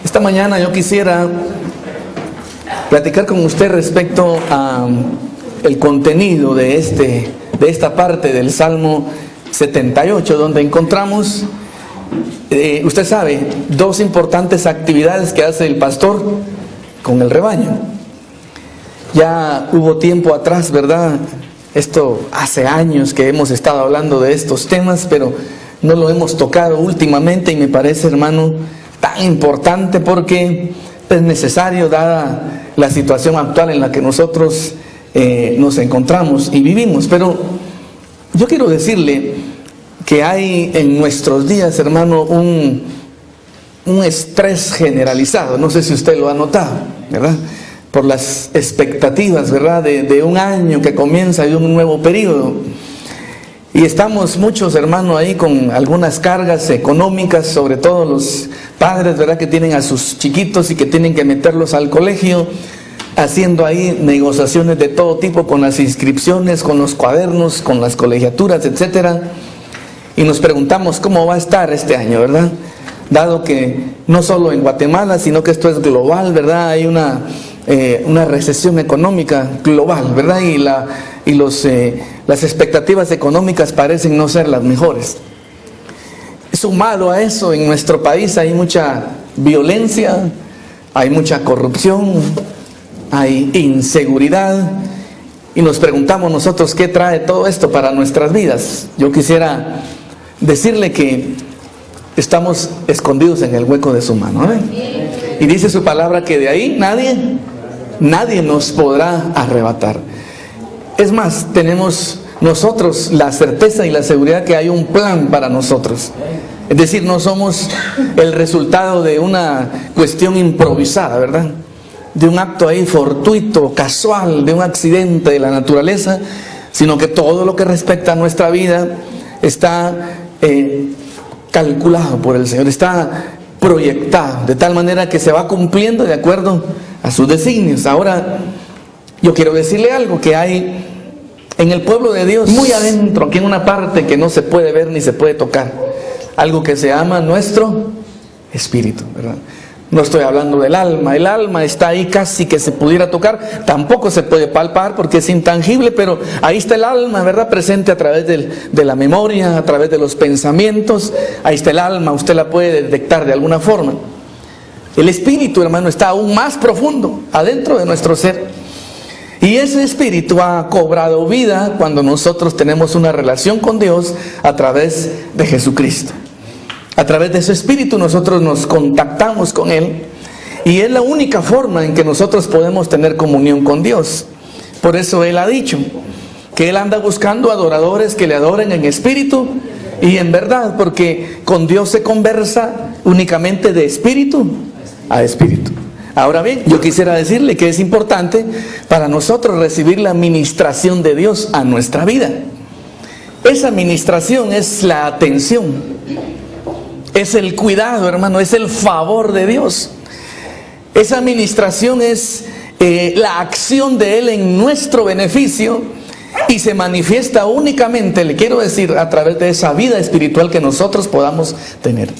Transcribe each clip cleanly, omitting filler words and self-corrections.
Esta mañana yo quisiera platicar con usted respecto a el contenido de esta parte del Salmo 78, donde encontramos, usted sabe, dos importantes actividades que hace el pastor con el rebaño. Ya hubo tiempo atrás, ¿verdad? Esto hace años que hemos estado hablando de estos temas, pero no lo hemos tocado últimamente y me parece, hermano, tan importante porque es necesario dada la situación actual en la que nosotros nos encontramos y vivimos. Pero yo quiero decirle que hay en nuestros días, hermano, un estrés generalizado. No sé si usted lo ha notado, ¿verdad? Por las expectativas, ¿verdad? De un año que comienza y un nuevo periodo. Y estamos muchos, hermanos, ahí con algunas cargas económicas, sobre todo los padres, ¿verdad?, que tienen a sus chiquitos y que tienen que meterlos al colegio, haciendo ahí negociaciones de todo tipo con las inscripciones, con los cuadernos, con las colegiaturas, etcétera. Y nos preguntamos cómo va a estar este año, ¿verdad? Dado que no solo en Guatemala, sino que esto es global, ¿verdad? Hay una recesión económica global, ¿verdad? Y las expectativas económicas parecen no ser las mejores. Sumado a eso, en nuestro país hay mucha violencia, hay mucha corrupción, hay inseguridad, y nos preguntamos nosotros qué trae todo esto para nuestras vidas. Yo quisiera decirle que estamos escondidos en el hueco de su mano, ¿eh? Y dice su palabra que de ahí nadie nos podrá arrebatar. Es más, tenemos nosotros la certeza y la seguridad que hay un plan para nosotros. Es decir, no somos el resultado de una cuestión improvisada, ¿verdad? De un acto ahí fortuito, casual, de un accidente de la naturaleza, sino que todo lo que respecta a nuestra vida está calculado por el Señor, está proyectado, de tal manera que se va cumpliendo de acuerdo a sus designios. Ahora, yo quiero decirle algo que hay en el pueblo de Dios, muy adentro, aquí en una parte que no se puede ver ni se puede tocar, algo que se llama nuestro espíritu, ¿verdad? No estoy hablando del alma, el alma está ahí casi que se pudiera tocar, tampoco se puede palpar porque es intangible, pero ahí está el alma, ¿verdad? Presente a través de la memoria, a través de los pensamientos, ahí está el alma, usted la puede detectar de alguna forma. El espíritu, hermano, está aún más profundo, adentro de nuestro ser. Y ese espíritu ha cobrado vida cuando nosotros tenemos una relación con Dios a través de Jesucristo. A través de ese espíritu nosotros nos contactamos con Él. Y es la única forma en que nosotros podemos tener comunión con Dios. Por eso Él ha dicho que Él anda buscando adoradores que le adoren en espíritu y en verdad, porque con Dios se conversa únicamente de espíritu a espíritu. Ahora bien, yo quisiera decirle que es importante para nosotros recibir la ministración de Dios a nuestra vida. Esa ministración es la atención, es el cuidado, hermano, es el favor de Dios. Esa ministración es la acción de Él en nuestro beneficio y se manifiesta únicamente, le quiero decir, a través de esa vida espiritual que nosotros podamos tener.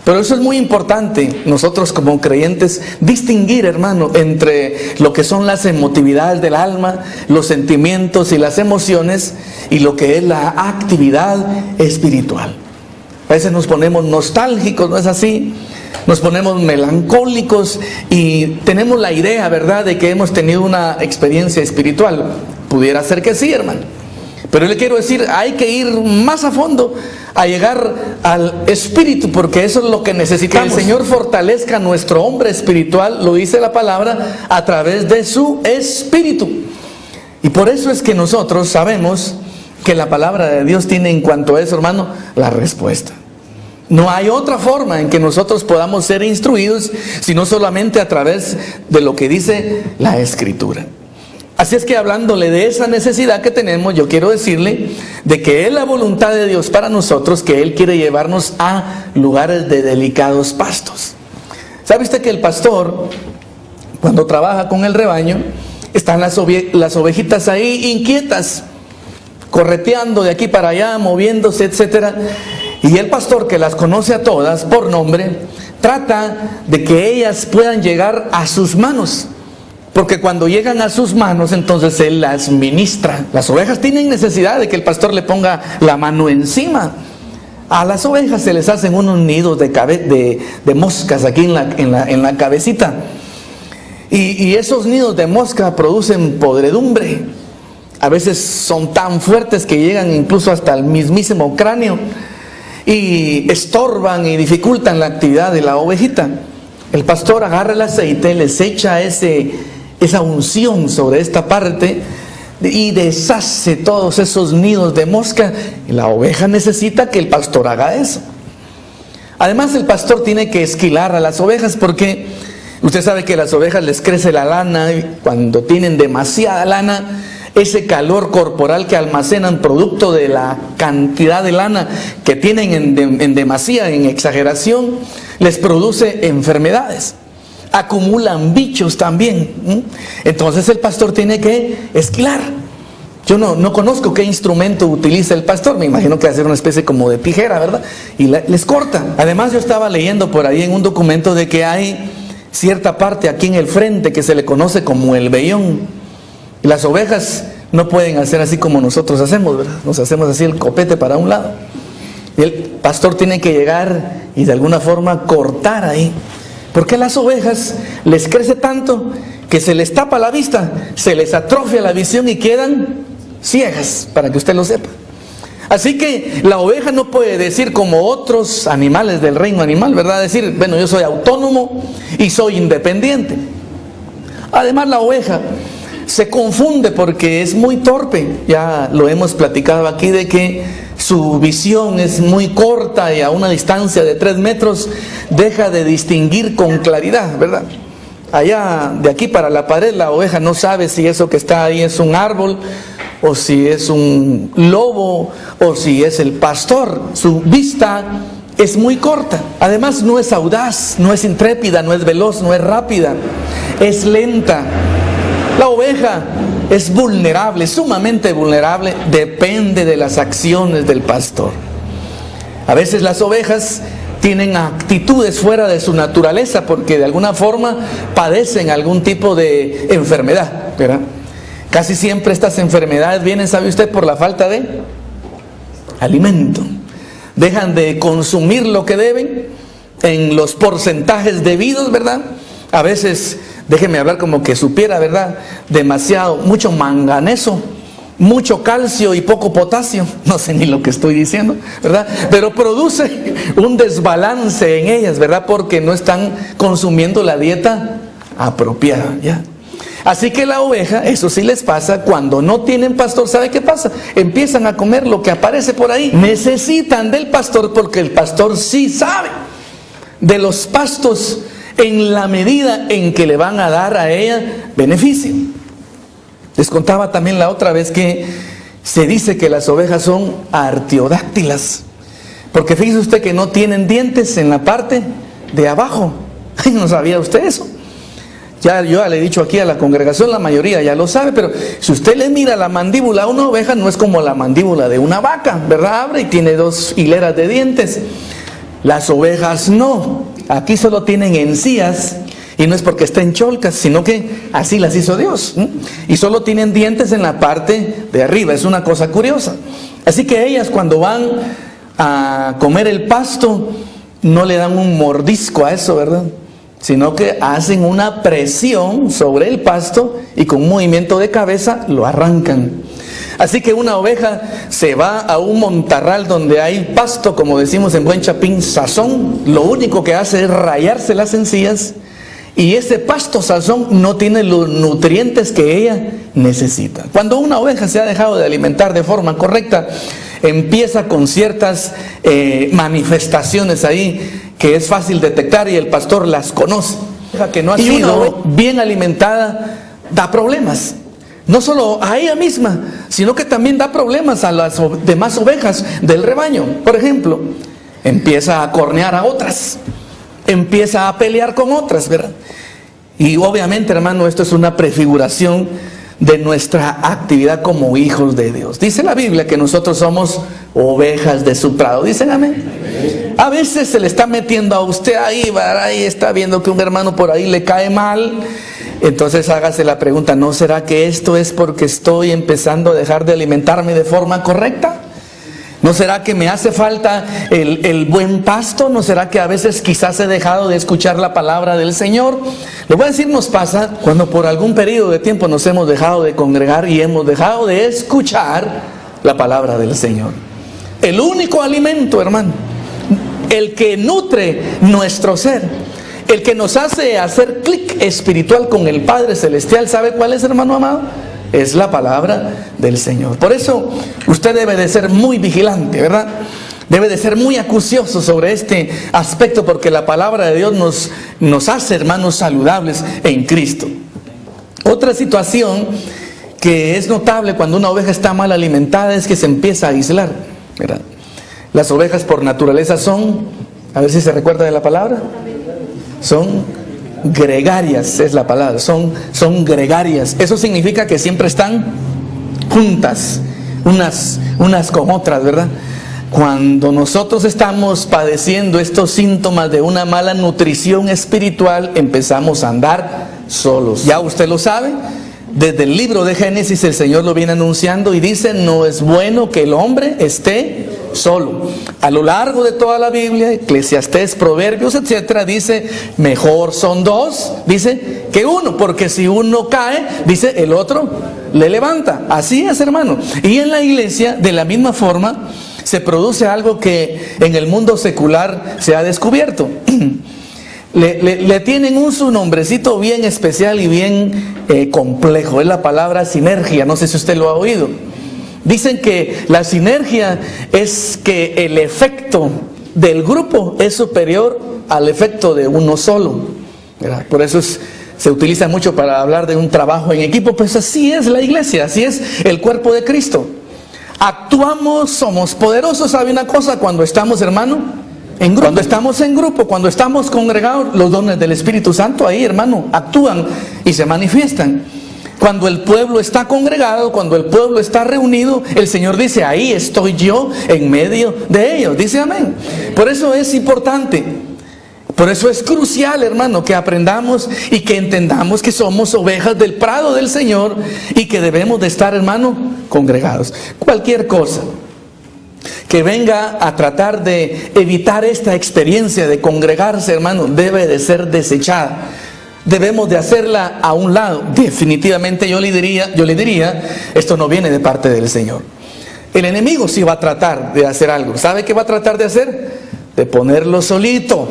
Pero eso es muy importante, nosotros como creyentes, distinguir, hermano, entre lo que son las emotividades del alma, los sentimientos y las emociones, y lo que es la actividad espiritual. A veces nos ponemos nostálgicos, ¿no es así? Nos ponemos melancólicos y tenemos la idea, ¿verdad?, de que hemos tenido una experiencia espiritual. Pudiera ser que sí, hermano. Pero le quiero decir, hay que ir más a fondo, a llegar al espíritu, porque eso es lo que necesitamos. Que el Señor fortalezca a nuestro hombre espiritual, lo dice la palabra, a través de su espíritu. Y por eso es que nosotros sabemos que la palabra de Dios tiene en cuanto a eso, hermano, la respuesta. No hay otra forma en que nosotros podamos ser instruidos, sino solamente a través de lo que dice la Escritura. Así es que hablándole de esa necesidad que tenemos, yo quiero decirle de que es la voluntad de Dios para nosotros, que Él quiere llevarnos a lugares de delicados pastos. ¿Sabe usted que el pastor, cuando trabaja con el rebaño, están las ovejitas ahí inquietas, correteando de aquí para allá, moviéndose, etcétera? Y el pastor, que las conoce a todas por nombre, trata de que ellas puedan llegar a sus manos, porque cuando llegan a sus manos, entonces Él las ministra. Las ovejas tienen necesidad de que el pastor le ponga la mano encima. A las ovejas se les hacen unos nidos de moscas aquí en la cabecita. Y esos nidos de mosca producen podredumbre. A veces son tan fuertes que llegan incluso hasta el mismísimo cráneo y estorban y dificultan la actividad de la ovejita. El pastor agarra el aceite, les echa esa unción sobre esta parte y deshace todos esos nidos de mosca, y la oveja necesita que el pastor haga eso. Además, el pastor tiene que esquilar a las ovejas, porque usted sabe que a las ovejas les crece la lana, y cuando tienen demasiada lana, ese calor corporal que almacenan producto de la cantidad de lana que tienen en demasía, en exageración, les produce enfermedades. Acumulan bichos también. Entonces el pastor tiene que esquilar. Yo no conozco qué instrumento utiliza el pastor, me imagino que hace una especie como de tijera, ¿verdad? Y les corta. Además, yo estaba leyendo por ahí en un documento de que hay cierta parte aquí en el frente que se le conoce como el vellón. Y las ovejas no pueden hacer así como nosotros hacemos, ¿verdad? Nos hacemos así el copete para un lado. Y el pastor tiene que llegar y de alguna forma cortar ahí. Porque a las ovejas les crece tanto que se les tapa la vista, se les atrofia la visión y quedan ciegas, para que usted lo sepa. Así que la oveja no puede decir como otros animales del reino animal, ¿verdad? Decir, bueno, yo soy autónomo y soy independiente. Además, la oveja se confunde porque es muy torpe. Ya lo hemos platicado aquí de que su visión es muy corta y a una distancia de 3 metros deja de distinguir con claridad, ¿verdad? Allá de aquí para la pared la oveja no sabe si eso que está ahí es un árbol o si es un lobo o si es el pastor. Su vista es muy corta. Además, no es audaz, no es intrépida, no es veloz, no es rápida, es lenta. La oveja es vulnerable, sumamente vulnerable, depende de las acciones del pastor. A veces las ovejas tienen actitudes fuera de su naturaleza porque de alguna forma padecen algún tipo de enfermedad, ¿verdad? Casi siempre estas enfermedades vienen, ¿sabe usted?, por la falta de alimento. Dejan de consumir lo que deben en los porcentajes debidos, ¿verdad? A veces, déjeme hablar como que supiera, ¿verdad? Mucho manganeso, mucho calcio y poco potasio. No sé ni lo que estoy diciendo, ¿verdad? Pero produce un desbalance en ellas, ¿verdad? Porque no están consumiendo la dieta apropiada, ¿ya? Así que la oveja, eso sí les pasa, cuando no tienen pastor, ¿sabe qué pasa? Empiezan a comer lo que aparece por ahí. Necesitan del pastor porque el pastor sí sabe de los pastos en la medida en que le van a dar a ella beneficio. Les contaba también la otra vez que se dice que las ovejas son artiodáctilas, porque fíjese usted que no tienen dientes en la parte de abajo. Ay, ¿no sabía usted eso? Yo ya le he dicho aquí a la congregación, la mayoría ya lo sabe, pero si usted le mira la mandíbula a una oveja, no es como la mandíbula de una vaca, ¿verdad? Abre y tiene 2 hileras de dientes. Las ovejas no, aquí solo tienen encías, y no es porque estén cholcas, sino que así las hizo Dios, y solo tienen dientes en la parte de arriba. Es una cosa curiosa. Así que ellas, cuando van a comer el pasto, no le dan un mordisco a eso, ¿verdad?, sino que hacen una presión sobre el pasto y con un movimiento de cabeza lo arrancan. Así que una oveja se va a un montarral donde hay pasto, como decimos en buen chapín, sazón. Lo único que hace es rayarse las encías, y ese pasto sazón no tiene los nutrientes que ella necesita. Cuando una oveja se ha dejado de alimentar de forma correcta, empieza con ciertas manifestaciones ahí que es fácil detectar y el pastor las conoce. Que no ha sido bien alimentada da problemas, no solo a ella misma, sino que también da problemas a las demás ovejas del rebaño. Por ejemplo, empieza a cornear a otras, empieza a pelear con otras, ¿verdad? Y obviamente, hermano, esto es una prefiguración de nuestra actividad como hijos de Dios. Dice la Biblia que nosotros somos ovejas de su prado. ¿Dicen amén? A veces se le está metiendo a usted ahí, ¿verdad? Y está viendo que un hermano por ahí le cae mal. Entonces hágase la pregunta, ¿no será que esto es porque estoy empezando a dejar de alimentarme de forma correcta? ¿No será que me hace falta el buen pasto? ¿No será que a veces quizás he dejado de escuchar la palabra del Señor? Le voy a decir, nos pasa cuando por algún periodo de tiempo nos hemos dejado de congregar y hemos dejado de escuchar la palabra del Señor. El único alimento, hermano, el que nutre nuestro ser, el que nos hace hacer clic espiritual con el Padre Celestial, ¿sabe cuál es, hermano amado? Es la palabra del Señor. Por eso usted debe de ser muy vigilante, ¿verdad? Debe de ser muy acucioso sobre este aspecto, porque la palabra de Dios nos hace hermanos saludables en Cristo. Otra situación que es notable cuando una oveja está mal alimentada es que se empieza a aislar, ¿verdad? Las ovejas por naturaleza son, a ver si se recuerda de la palabra, son gregarias, es la palabra, son gregarias. Eso significa que siempre están juntas, unas con otras, ¿verdad? Cuando nosotros estamos padeciendo estos síntomas de una mala nutrición espiritual, empezamos a andar solos. Ya usted lo sabe, desde el libro de Génesis el Señor lo viene anunciando y dice, no es bueno que el hombre esté solo. A lo largo de toda la Biblia, Eclesiastés, Proverbios, etcétera, dice, mejor son dos, dice, que uno, porque si uno cae, dice, el otro le levanta. Así es, hermano. Y en la iglesia, de la misma forma, se produce algo que en el mundo secular se ha descubierto. Le tienen su nombrecito bien especial y bien complejo. Es la palabra sinergia. No sé si usted lo ha oído. Dicen que la sinergia es que el efecto del grupo es superior al efecto de uno solo, ¿verdad? Por eso se utiliza mucho para hablar de un trabajo en equipo. Pues así es la iglesia, así es el cuerpo de Cristo. Actuamos, somos poderosos. ¿Sabe una cosa? Cuando estamos, hermano, en grupo. Cuando estamos en grupo, cuando estamos congregados, los dones del Espíritu Santo ahí, hermano, actúan y se manifiestan. Cuando el pueblo está congregado, cuando el pueblo está reunido, el Señor dice, ahí estoy yo en medio de ellos. Dice amén. Por eso es importante, por eso es crucial, hermano, que aprendamos y que entendamos que somos ovejas del prado del Señor y que debemos de estar, hermano, congregados. Cualquier cosa que venga a tratar de evitar esta experiencia de congregarse, hermano, debe de ser desechada. Debemos de hacerla a un lado. Definitivamente yo le diría, esto no viene de parte del Señor. El enemigo sí va a tratar de hacer algo. ¿Sabe qué va a tratar de hacer? De ponerlo solito,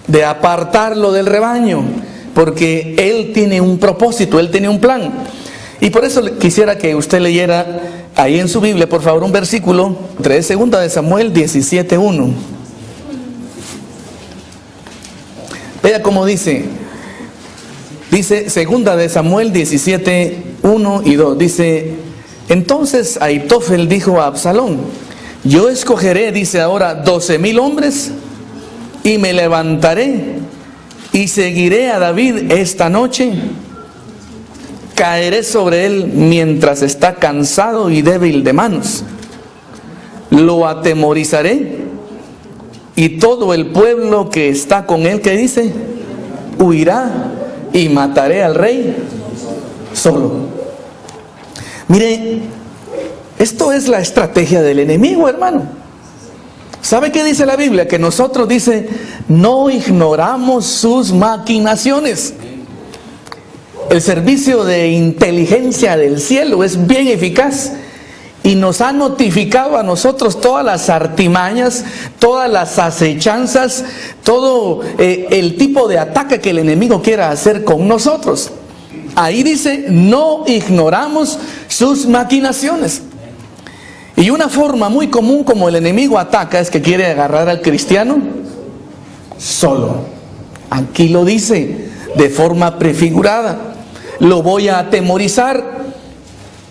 de apartarlo del rebaño, porque él tiene un propósito, él tiene un plan. Y por eso quisiera que usted leyera ahí en su Biblia, por favor, un versículo de 2 de Samuel 17:1. Vea cómo dice 2 de Samuel 17:1 y 2. Dice, entonces Ahitofel dijo a Absalón, yo escogeré, dice ahora, 12,000 hombres y me levantaré y seguiré a David esta noche. Caeré sobre él mientras está cansado y débil de manos. Lo atemorizaré y todo el pueblo que está con él, ¿qué dice? Huirá y mataré al rey solo. Mire, esto es la estrategia del enemigo, hermano. ¿Sabe qué dice la Biblia? Que nosotros, dice, no ignoramos sus maquinaciones. El servicio de inteligencia del cielo es bien eficaz y nos ha notificado a nosotros todas las artimañas, todas las acechanzas, todo el tipo de ataque que el enemigo quiera hacer con nosotros. Ahí dice, no ignoramos sus maquinaciones. Y una forma muy común como el enemigo ataca es que quiere agarrar al cristiano solo. Aquí lo dice de forma prefigurada. Lo voy a atemorizar.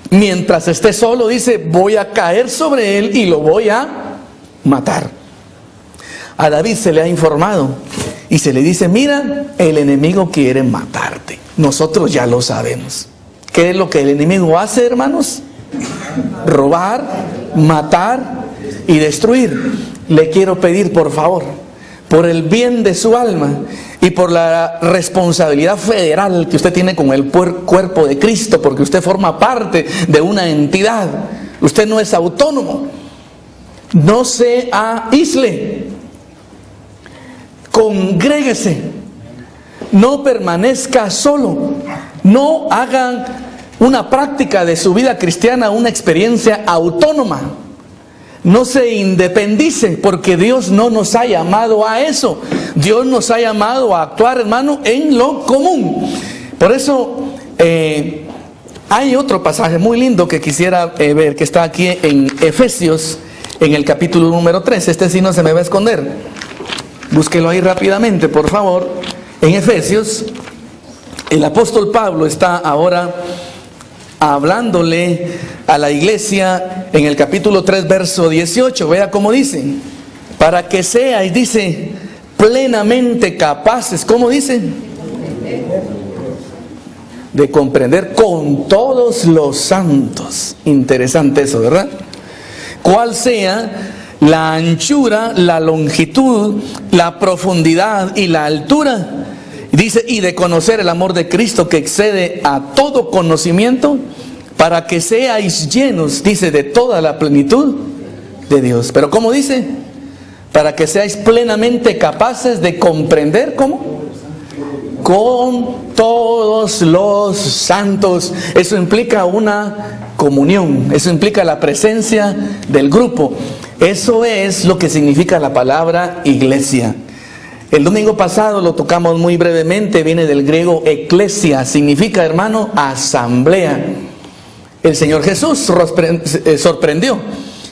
Mientras esté solo, dice, voy a caer sobre él y lo voy a matar. A David se le ha informado y se le dice, mira, el enemigo quiere matarte. Nosotros ya lo sabemos. ¿Qué es lo que el enemigo hace, hermanos? Robar, matar y destruir. Le quiero pedir, por favor, por el bien de su alma y por la responsabilidad federal que usted tiene con el cuerpo de Cristo, porque usted forma parte de una entidad, usted no es autónomo, no se aísle, congréguese, no permanezca solo, no hagan una práctica de su vida cristiana una experiencia autónoma. No se independice, porque Dios no nos ha llamado a eso. Dios nos ha llamado a actuar, hermano, en lo común. Por eso hay otro pasaje muy lindo que quisiera ver, que está aquí en Efesios, en el capítulo número 3. Este sí no se me va a esconder. Búsquelo ahí rápidamente, por favor. En Efesios, el apóstol Pablo está ahora hablándole a la iglesia en el capítulo 3, verso 18. Vea cómo dice: para que seáis, dice, plenamente capaces, ¿cómo dice? De comprender con todos los santos. Interesante eso, ¿verdad? Cuál sea la anchura, la longitud, la profundidad y la altura. Dice, y de conocer el amor de Cristo que excede a todo conocimiento, para que seáis llenos, dice, de toda la plenitud de Dios. Pero ¿cómo dice? Para que seáis plenamente capaces de comprender, ¿cómo? Con todos los santos. Eso implica una comunión, eso implica la presencia del grupo. Eso es lo que significa la palabra iglesia. El domingo pasado lo tocamos muy brevemente, viene del griego eclesia, significa, hermano, asamblea. El Señor Jesús sorprendió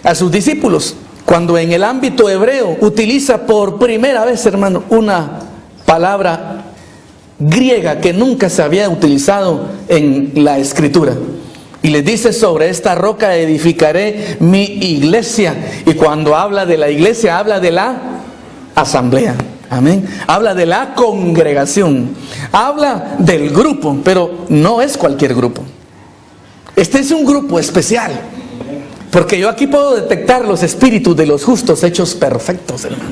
a sus discípulos cuando en el ámbito hebreo utiliza por primera vez, hermano, una palabra griega que nunca se había utilizado en la Escritura. Y les dice: sobre esta roca edificaré mi iglesia. Y cuando habla de la iglesia, habla de la asamblea. Amén. Habla de la congregación, habla del grupo, pero no es cualquier grupo. Este es un grupo especial, porque yo aquí puedo detectar los espíritus de los justos hechos perfectos, hermano.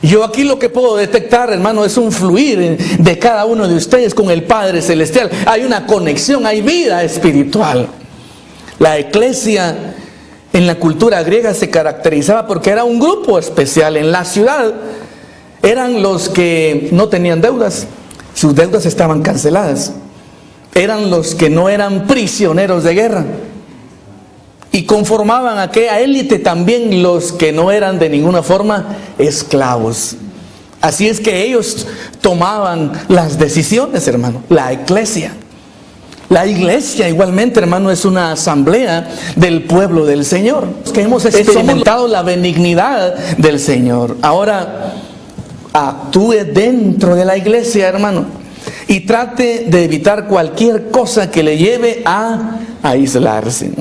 Yo aquí lo que puedo detectar, hermano, es un fluir de cada uno de ustedes con el Padre Celestial. Hay una conexión, hay vida espiritual. La eclesia en la cultura griega se caracterizaba porque era un grupo especial. En la ciudad eran los que no tenían deudas, sus deudas estaban canceladas. Eran los que no eran prisioneros de guerra. Y conformaban a aquella élite también los que no eran de ninguna forma esclavos. Así es que ellos tomaban las decisiones, hermano. La iglesia. La iglesia igualmente, hermano, es una asamblea del pueblo del Señor. Que hemos experimentado la benignidad del Señor. Ahora, actúe dentro de la iglesia, hermano, y trate de evitar cualquier cosa que le lleve a aislarse.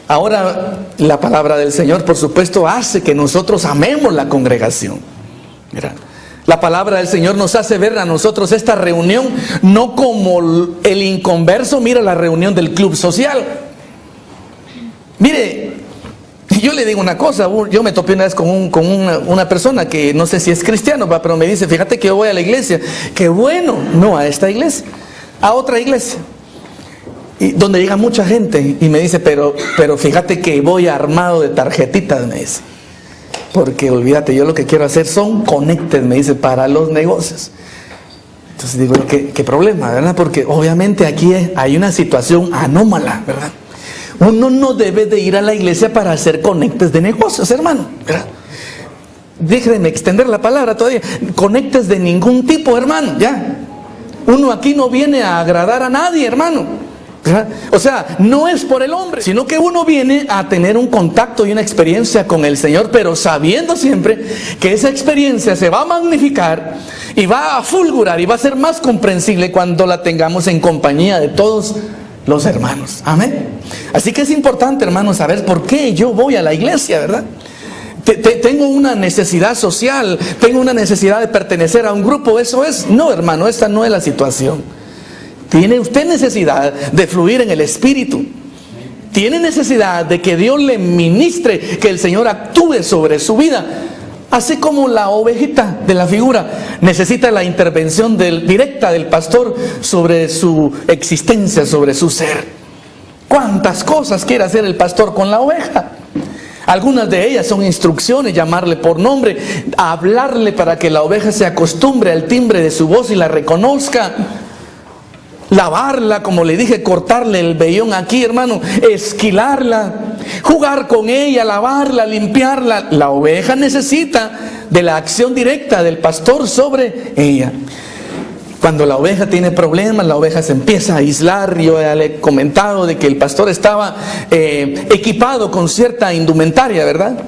Ahora, la palabra del Señor, por supuesto, hace que nosotros amemos la congregación. Mira, la palabra del Señor nos hace ver a nosotros esta reunión no como el inconverso mira la reunión del club social. Mire, yo le digo una cosa, yo me topé una vez con una persona que no sé si es cristiano, pero me dice: fíjate que yo voy a la iglesia. Qué bueno. No a esta iglesia, a otra iglesia, y donde llega mucha gente, y me dice, pero fíjate que voy armado de tarjetitas, me dice, porque olvídate, yo lo que quiero hacer son conectes, me dice, para los negocios. Entonces digo, ¿qué problema, verdad? Porque obviamente aquí hay una situación anómala, ¿verdad? Uno no debe de ir a la iglesia para hacer conectes de negocios, hermano, ¿verdad? Déjenme extender la palabra todavía. Conectes de ningún tipo, hermano, ya. Uno aquí no viene a agradar a nadie, hermano. O sea, no es por el hombre, sino que uno viene a tener un contacto y una experiencia con el Señor, pero sabiendo siempre que esa experiencia se va a magnificar y va a fulgurar y va a ser más comprensible cuando la tengamos en compañía de todos los hermanos. Amén. Así que es importante, hermanos, saber por qué yo voy a la iglesia, ¿verdad? Tengo una necesidad social, tengo una necesidad de pertenecer a un grupo, eso es. No, hermano, esta no es la situación. Tiene usted necesidad de fluir en el Espíritu. Tiene necesidad de que Dios le ministre, que el Señor actúe sobre su vida. Así como la ovejita de la figura necesita la intervención directa del pastor sobre su existencia, sobre su ser. ¿Cuántas cosas quiere hacer el pastor con la oveja? Algunas de ellas son instrucciones: llamarle por nombre, hablarle para que la oveja se acostumbre al timbre de su voz y la reconozca. Lavarla, como le dije, cortarle el vellón aquí, hermano, esquilarla, jugar con ella, lavarla, limpiarla. La oveja necesita de la acción directa del pastor sobre ella. Cuando la oveja tiene problemas, la oveja se empieza a aislar. Yo ya le he comentado de que el pastor estaba equipado con cierta indumentaria, ¿verdad?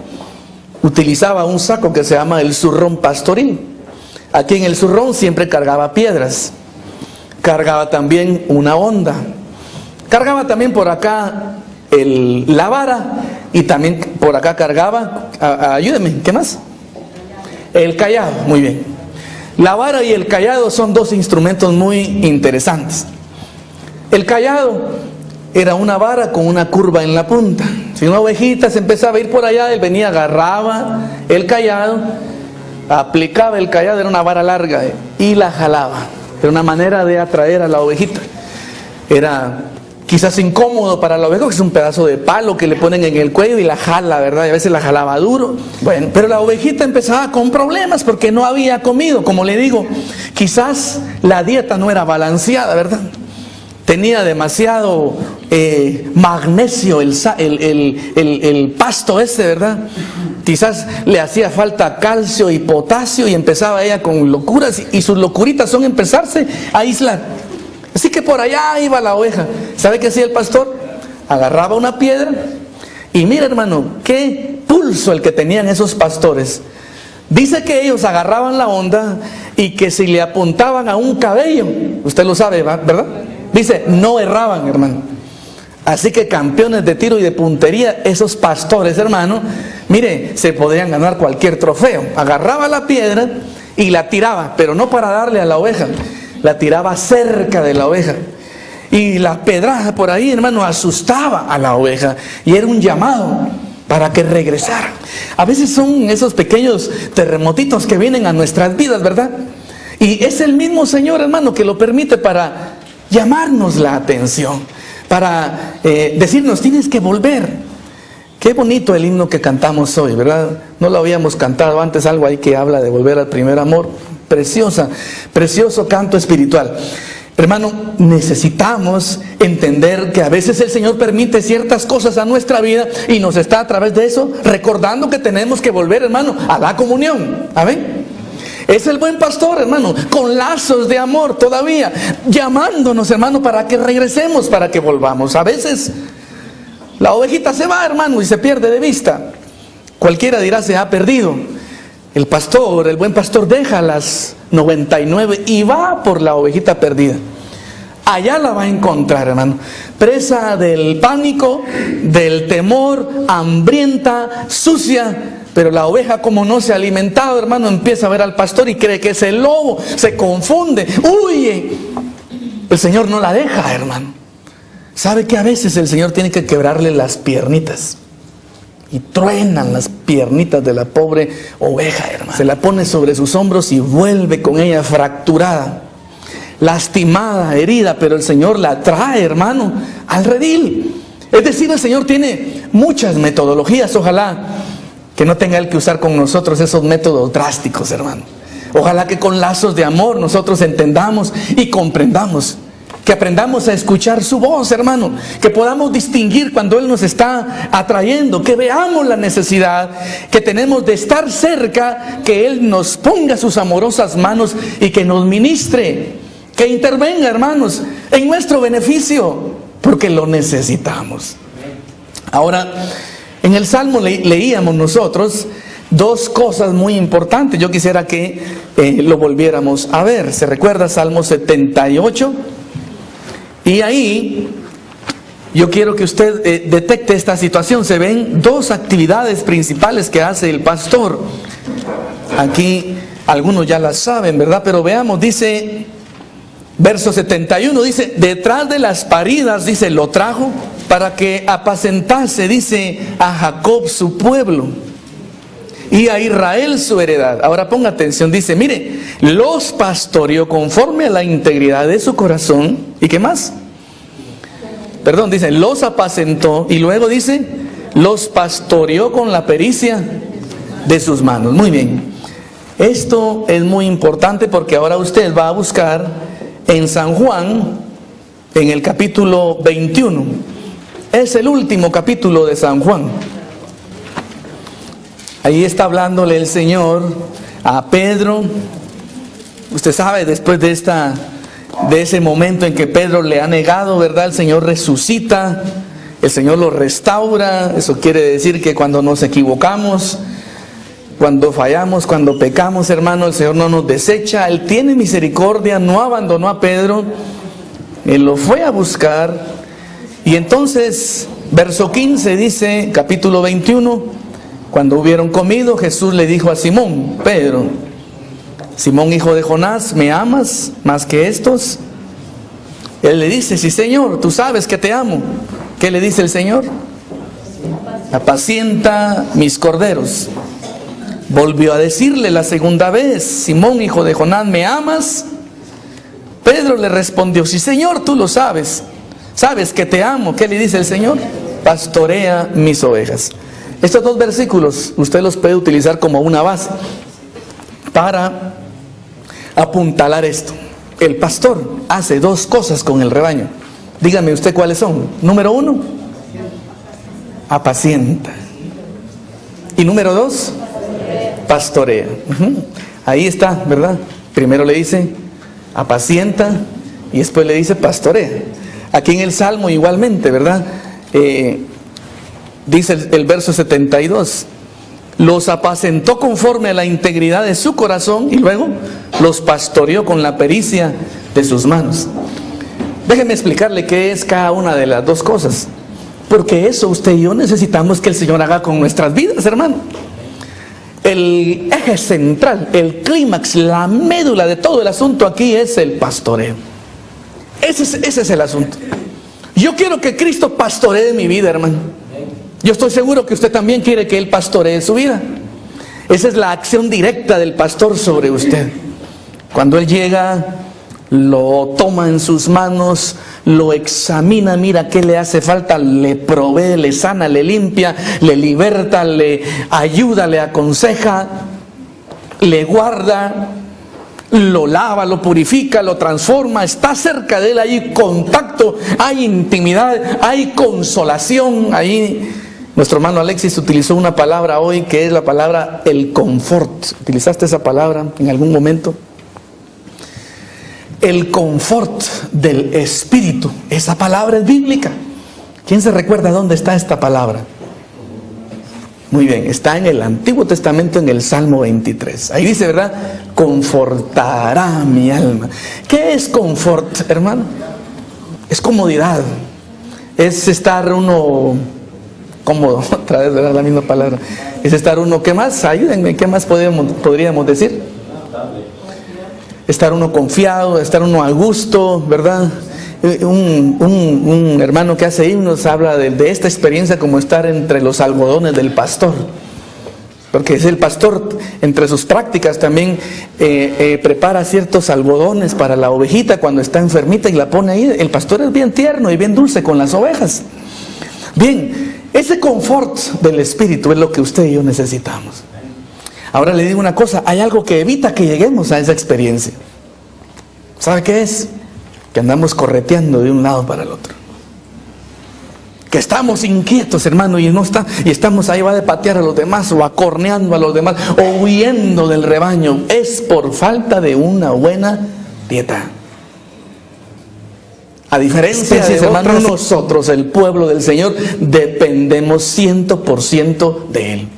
Utilizaba un saco que se llama el zurrón pastoril. Aquí en el zurrón siempre cargaba piedras. Cargaba también una honda. Cargaba también por acá la vara. Y también por acá cargaba, ayúdeme, ¿qué más? El cayado, muy bien. La vara y el cayado son dos instrumentos muy interesantes. El cayado era una vara con una curva en la punta. Si una ovejita se empezaba a ir por allá, él venía, agarraba el cayado, aplicaba el cayado, era una vara larga, y la jalaba. Era una manera de atraer a la ovejita. Era quizás incómodo para la oveja, que es un pedazo de palo que le ponen en el cuello y la jala, ¿verdad? Y a veces la jalaba duro. Bueno, pero la ovejita empezaba con problemas porque no había comido. Como le digo, quizás la dieta no era balanceada, ¿verdad? Tenía demasiado magnesio el pasto ese, ¿verdad? Quizás le hacía falta calcio y potasio y empezaba ella con locuras, y sus locuritas son empezarse a aislar. Así que por allá iba la oveja. ¿Sabe qué hacía el pastor? Agarraba una piedra y mira, hermano, qué pulso el que tenían esos pastores. Dice que ellos agarraban la honda y que si le apuntaban a un cabello, usted lo sabe, ¿verdad? Dice, no erraban, hermano. Así que campeones de tiro y de puntería, esos pastores, hermano, mire, se podrían ganar cualquier trofeo. Agarraba la piedra y la tiraba, pero no para darle a la oveja, la tiraba cerca de la oveja. Y la pedrada por ahí, hermano, asustaba a la oveja y era un llamado para que regresara. A veces son esos pequeños terremotitos que vienen a nuestras vidas, ¿verdad? Y es el mismo Señor, hermano, que lo permite para llamarnos la atención, para decirnos, tienes que volver. Qué bonito el himno que cantamos hoy, ¿verdad? No lo habíamos cantado antes, algo ahí que habla de volver al primer amor. Precioso canto espiritual. Hermano, necesitamos entender que a veces el Señor permite ciertas cosas a nuestra vida y nos está a través de eso recordando que tenemos que volver, hermano, a la comunión. ¿Amén? Es el buen pastor, hermano, con lazos de amor todavía, llamándonos, hermano, para que regresemos, para que volvamos. A veces la ovejita se va, hermano, y se pierde de vista. Cualquiera dirá, se ha perdido. El pastor, el buen pastor, deja las 99 y va por la ovejita perdida. Allá la va a encontrar, hermano, presa del pánico, del temor, hambrienta, sucia. Pero la oveja, como no se ha alimentado, hermano, empieza a ver al pastor y cree que es el lobo, se confunde, huye. El Señor no la deja, hermano. ¿Sabe que a veces el Señor tiene que quebrarle las piernitas? Y truenan las piernitas de la pobre oveja, hermano. Se la pone sobre sus hombros y vuelve con ella fracturada, lastimada, herida, pero el Señor la trae, hermano, al redil. Es decir, el Señor tiene muchas metodologías. Ojalá que no tenga Él que usar con nosotros esos métodos drásticos, hermano. Ojalá que con lazos de amor nosotros entendamos y comprendamos, que aprendamos a escuchar su voz, hermano, que podamos distinguir cuando Él nos está atrayendo, que veamos la necesidad que tenemos de estar cerca, que Él nos ponga sus amorosas manos y que nos ministre, que intervenga, hermanos, en nuestro beneficio, porque lo necesitamos. Ahora, en el Salmo leíamos nosotros dos cosas muy importantes. Yo quisiera que lo volviéramos a ver. ¿Se recuerda Salmo 78? Y ahí yo quiero que usted detecte esta situación. Se ven dos actividades principales que hace el pastor. Aquí algunos ya las saben, ¿verdad? Pero veamos, dice Verso 71 dice, detrás de las paridas, dice, lo trajo para que apacentase, dice, a Jacob su pueblo y a Israel su heredad. Ahora ponga atención, dice, mire, los pastoreó conforme a la integridad de su corazón. ¿Y qué más? Perdón, dice, los apacentó y luego dice, los pastoreó con la pericia de sus manos. Muy bien. Esto es muy importante porque ahora usted va a buscar en San Juan, en el capítulo 21. Es el último capítulo de San Juan. Ahí está hablándole el Señor a Pedro. Usted sabe, después de ese momento en que Pedro le ha negado, ¿verdad? El Señor resucita, el Señor lo restaura. Eso quiere decir que cuando nos equivocamos, cuando fallamos, cuando pecamos, hermano, el Señor no nos desecha. Él tiene misericordia, no abandonó a Pedro. Él lo fue a buscar. Y entonces, verso 15 dice, capítulo 21, cuando hubieron comido, Jesús le dijo a Simón, Pedro, Simón hijo de Jonás, ¿me amas más que estos? Él le dice, sí Señor, tú sabes que te amo. ¿Qué le dice el Señor? Apacienta mis corderos. Volvió a decirle la segunda vez, Simón, hijo de Jonás, ¿me amas? Pedro le respondió, sí Señor, tú lo sabes, sabes que te amo. ¿Qué le dice el Señor? Pastorea mis ovejas. Estos dos versículos usted los puede utilizar como una base para apuntalar esto. El pastor hace dos cosas con el rebaño. Dígame usted cuáles son. Número 1, apacienta. Y número 2, pastorea. Ahí está, ¿verdad? Primero le dice apacienta y después le dice pastorea. Aquí en el Salmo igualmente, ¿verdad? Dice el verso 72, los apacentó conforme a la integridad de su corazón y luego los pastoreó con la pericia de sus manos. Déjeme explicarle qué es cada una de las dos cosas, porque eso usted y yo necesitamos que el Señor haga con nuestras vidas, hermano. El eje central, el clímax, la médula de todo el asunto aquí es el pastoreo. Ese es el asunto. Yo quiero que Cristo pastoree mi vida, hermano. Yo estoy seguro que usted también quiere que Él pastoree su vida. Esa es la acción directa del pastor sobre usted. Cuando Él llega, lo toma en sus manos, lo examina, mira qué le hace falta, le provee, le sana, le limpia, le liberta, le ayuda, le aconseja, le guarda, lo lava, lo purifica, lo transforma, está cerca de Él, hay contacto, hay intimidad, hay consolación. Ahí nuestro hermano Alexis utilizó una palabra hoy que es la palabra el confort. ¿Utilizaste esa palabra en algún momento? El confort del Espíritu. Esa palabra es bíblica. ¿Quién se recuerda dónde está esta palabra? Muy bien, está en el Antiguo Testamento, en el Salmo 23. Ahí dice, ¿verdad? Confortará mi alma. ¿Qué es confort, hermano? Es comodidad. Es estar uno cómodo, otra vez, ¿verdad? La misma palabra. Es estar uno, ¿qué más? Ayúdenme, ¿qué más podríamos decir? Estar uno confiado, estar uno a gusto, ¿verdad? Un hermano que hace himnos habla de esta experiencia como estar entre los algodones del pastor. Porque es el pastor, entre sus prácticas también prepara ciertos algodones para la ovejita cuando está enfermita y la pone ahí. El pastor es bien tierno y bien dulce con las ovejas. Bien, ese confort del Espíritu es lo que usted y yo necesitamos. Ahora le digo una cosa, hay algo que evita que lleguemos a esa experiencia. ¿Sabe qué es? Que andamos correteando de un lado para el otro. Que estamos inquietos, hermano, y estamos ahí, va de patear a los demás, o acorneando a los demás, o huyendo del rebaño. Es por falta de una buena dieta. A diferencia de hermanos, nosotros, el pueblo del Señor, dependemos 100% de Él.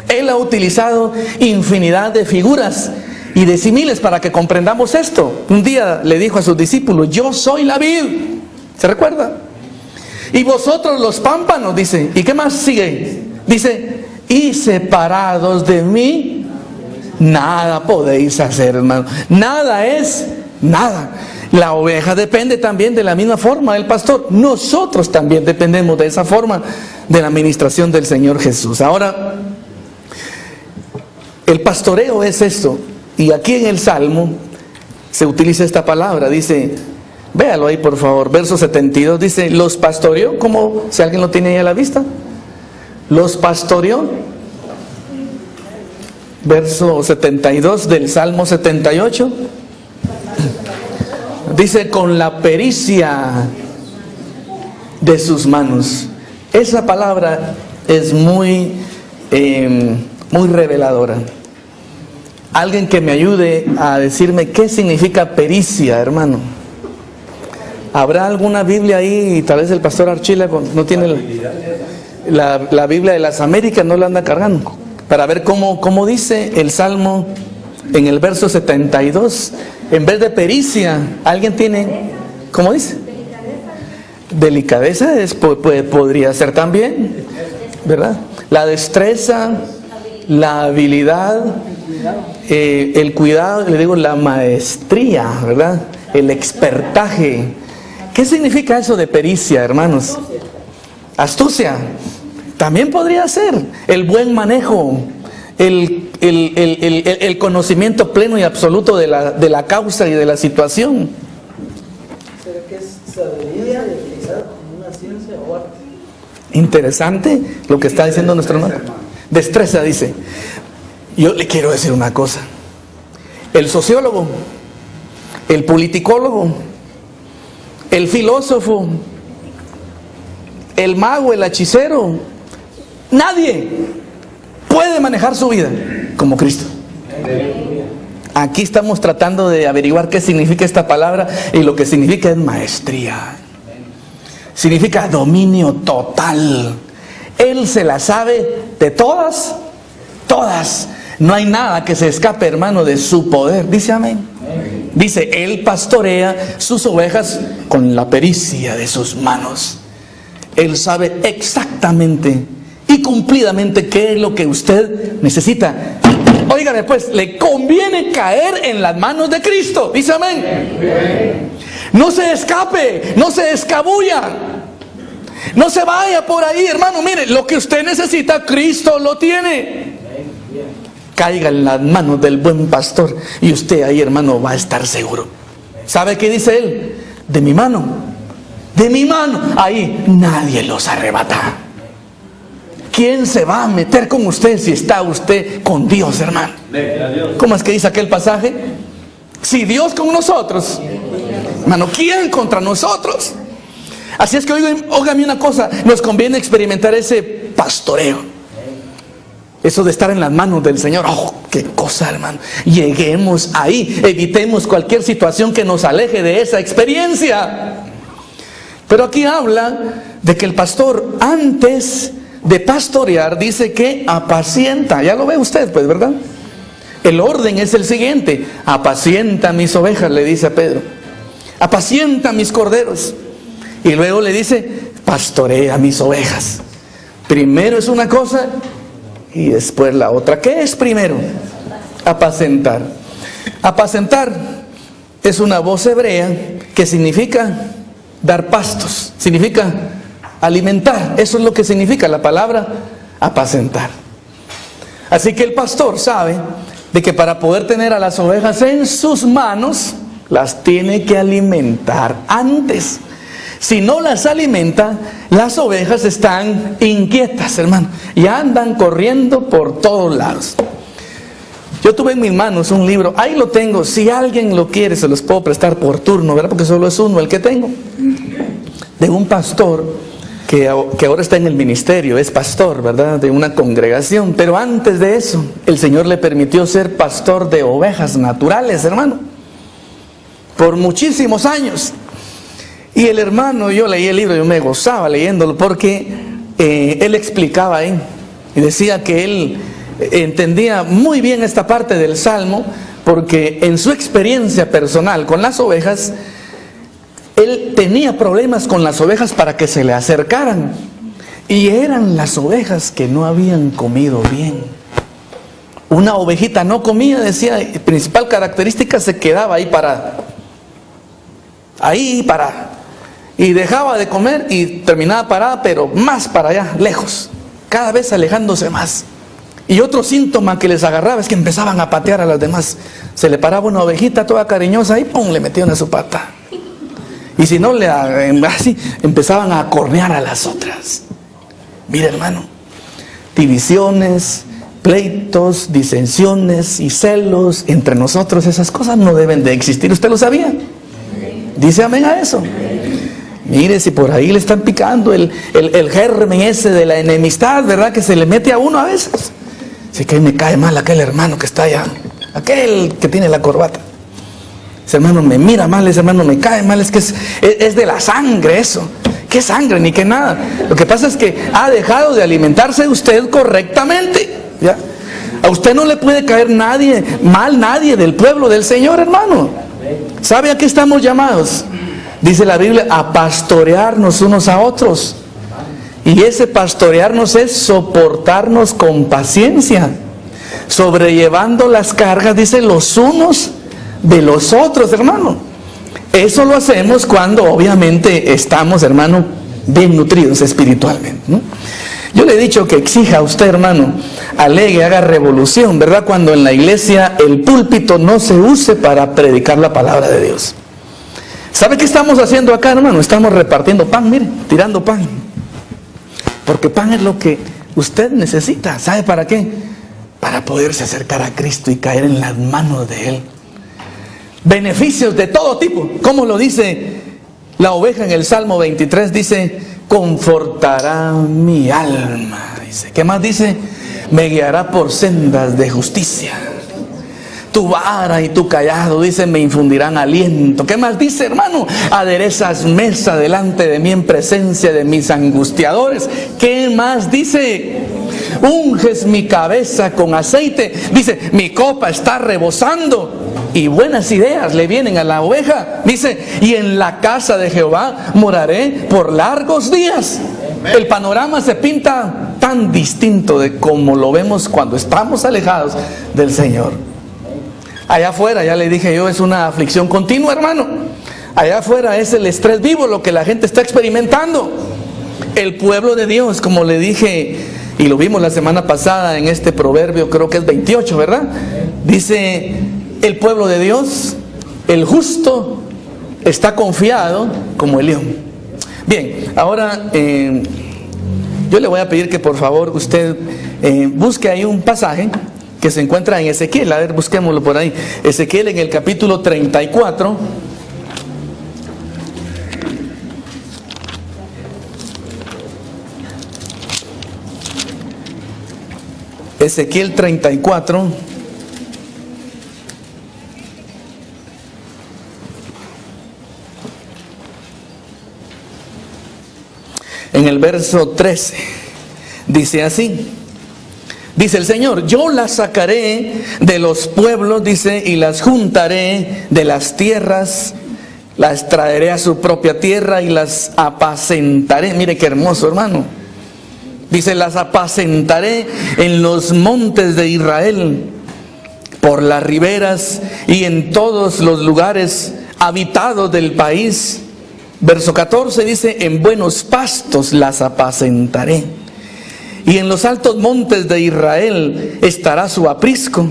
Él ha utilizado infinidad de figuras y de símiles para que comprendamos esto. Un día le dijo a sus discípulos, yo soy la vid. ¿Se recuerda? Y vosotros los pámpanos, dice. ¿Y qué más sigue? Dice, y separados de mí, nada podéis hacer, hermano. Nada es nada. La oveja depende también de la misma forma del pastor. Nosotros también dependemos de esa forma de la administración del Señor Jesús. Ahora, el pastoreo es esto. Y aquí en el Salmo se utiliza esta palabra. Dice, véalo ahí por favor, verso 72. Dice, los pastoreó, como si alguien lo tiene ahí a la vista. Los pastoreó. Verso 72 del Salmo 78. Dice, con la pericia de sus manos. Esa palabra es muy reveladora. Alguien que me ayude a decirme qué significa pericia, hermano. ¿Habrá alguna Biblia ahí? Y tal vez el pastor Archila no tiene la Biblia de las Américas, no la anda cargando. Para ver cómo dice el Salmo en el verso 72. En vez de pericia, ¿alguien tiene? ¿Cómo dice? Delicadeza podría ser también, ¿verdad? La destreza, la habilidad, el cuidado, le digo la maestría, ¿verdad? El expertaje. ¿Qué significa eso de pericia, hermanos? Astucia. También podría ser el buen manejo, el conocimiento pleno y absoluto de la causa y de la situación. ¿Será que es sabiduría utilizada como una ciencia o arte? Interesante lo que está diciendo nuestro hermano. Destreza, dice. Yo le quiero decir una cosa. El sociólogo, el politicólogo, el filósofo, el mago, el hechicero, nadie puede manejar su vida como Cristo. Aquí estamos tratando de averiguar qué significa esta palabra, y lo que significa es maestría. Significa dominio total. Él se la sabe de todas. No hay nada que se escape, hermano, de su poder. Dice amén. Dice, Él pastorea sus ovejas con la pericia de sus manos. Él sabe exactamente y cumplidamente qué es lo que usted necesita. Óigame pues, le conviene caer en las manos de Cristo. Dice amén. No se escape, no se escabulla, no se vaya por ahí, hermano. Mire, lo que usted necesita, Cristo lo tiene. Caiga en las manos del buen pastor y usted ahí, hermano, va a estar seguro. ¿Sabe qué dice él? De mi mano, ahí nadie los arrebata. ¿Quién se va a meter con usted si está usted con Dios, hermano? ¿Cómo es que dice aquel pasaje? Si Dios con nosotros, hermano, ¿quién contra nosotros? Así es que óigame una cosa, nos conviene experimentar ese pastoreo. Eso de estar en las manos del Señor. ¡Oh, qué cosa, hermano! Lleguemos ahí, evitemos cualquier situación que nos aleje de esa experiencia. Pero aquí habla de que el pastor, antes de pastorear, dice que apacienta. Ya lo ve usted, pues, ¿verdad? El orden es el siguiente: apacienta mis ovejas, le dice a Pedro. Apacienta mis corderos. Y luego le dice, pastorea mis ovejas. Primero es una cosa y después la otra. ¿Qué es primero? Apacentar. Apacentar es una voz hebrea que significa dar pastos, significa alimentar. Eso es lo que significa la palabra apacentar. Así que el pastor sabe de que para poder tener a las ovejas en sus manos, las tiene que alimentar antes. Si no las alimenta, las ovejas están inquietas, hermano, y andan corriendo por todos lados. Yo tuve en mis manos un libro, ahí lo tengo, si alguien lo quiere se los puedo prestar por turno, ¿verdad? Porque solo es uno el que tengo. De un pastor que ahora está en el ministerio, es pastor, ¿verdad? De una congregación, pero antes de eso, el Señor le permitió ser pastor de ovejas naturales, hermano, por muchísimos años. Y el hermano, yo leí el libro, yo me gozaba leyéndolo porque él explicaba ahí y decía que él entendía muy bien esta parte del Salmo, porque en su experiencia personal con las ovejas, él tenía problemas con las ovejas para que se le acercaran, y eran las ovejas que no habían comido bien. Una ovejita no comía, decía, principal característica, se quedaba ahí parada. ahí parada. Y dejaba de comer y terminaba parada, pero más para allá, lejos, cada vez alejándose más. Y otro síntoma que les agarraba es que empezaban a patear a las demás. Se le paraba una ovejita toda cariñosa y ¡pum!, le metían a su pata. Y si no, así empezaban a cornear a las otras. Mira, hermano, divisiones, pleitos, disensiones y celos entre nosotros, esas cosas no deben de existir. ¿Usted lo sabía? Dice amén a eso. Mire, si por ahí le están picando el germen ese de la enemistad, ¿verdad?, que se le mete a uno a veces. Así que me cae mal aquel hermano que está allá, aquel que tiene la corbata. Ese hermano me mira mal, ese hermano me cae mal, es que es de la sangre eso. ¿Qué sangre? Ni qué nada. Lo que pasa es que ha dejado de alimentarse usted correctamente, ¿ya? A usted no le puede caer nadie del pueblo del Señor, hermano. ¿Sabe a qué estamos llamados? Dice la Biblia, a pastorearnos unos a otros. Y ese pastorearnos es soportarnos con paciencia, sobrellevando las cargas, dice, los unos de los otros, hermano. Eso lo hacemos cuando obviamente estamos, hermano, bien nutridos espiritualmente, ¿no? Yo le he dicho que exija a usted, hermano, alegue, haga revolución, ¿verdad?, cuando en la iglesia el púlpito no se use para predicar la palabra de Dios. ¿Sabe qué estamos haciendo acá, hermano? Estamos repartiendo pan, mire, tirando pan. Porque pan es lo que usted necesita. ¿Sabe para qué? Para poderse acercar a Cristo y caer en las manos de Él. Beneficios de todo tipo. ¿Cómo lo dice la oveja en el Salmo 23? Dice, confortará mi alma. Dice, ¿qué más dice? Me guiará por sendas de justicia. Tu vara y tu callado, dice, me infundirán aliento. ¿Qué más dice, hermano? Aderezas mesa delante de mí en presencia de mis angustiadores. ¿Qué más dice? Unges mi cabeza con aceite. Dice, mi copa está rebosando. Y buenas ideas le vienen a la oveja. Dice, y en la casa de Jehová moraré por largos días. El panorama se pinta tan distinto de como lo vemos cuando estamos alejados del Señor. Allá afuera, ya le dije yo, es una aflicción continua, hermano. Allá afuera es el estrés vivo lo que la gente está experimentando. El pueblo de Dios, como le dije, y lo vimos la semana pasada en este proverbio, creo que es 28, ¿verdad? Dice, el pueblo de Dios, el justo, está confiado como el león. Bien, ahora yo le voy a pedir que por favor usted busque ahí un pasaje que se encuentra en Ezequiel. A ver, busquémoslo por ahí. Ezequiel en el capítulo 34. Ezequiel 34. En el verso 13. Dice así. Dice el Señor, yo las sacaré de los pueblos, dice, y las juntaré de las tierras, las traeré a su propia tierra y las apacentaré. Mire qué hermoso, hermano. Dice, las apacentaré en los montes de Israel, por las riberas y en todos los lugares habitados del país. Verso 14 dice, en buenos pastos las apacentaré. Y en los altos montes de Israel estará su aprisco.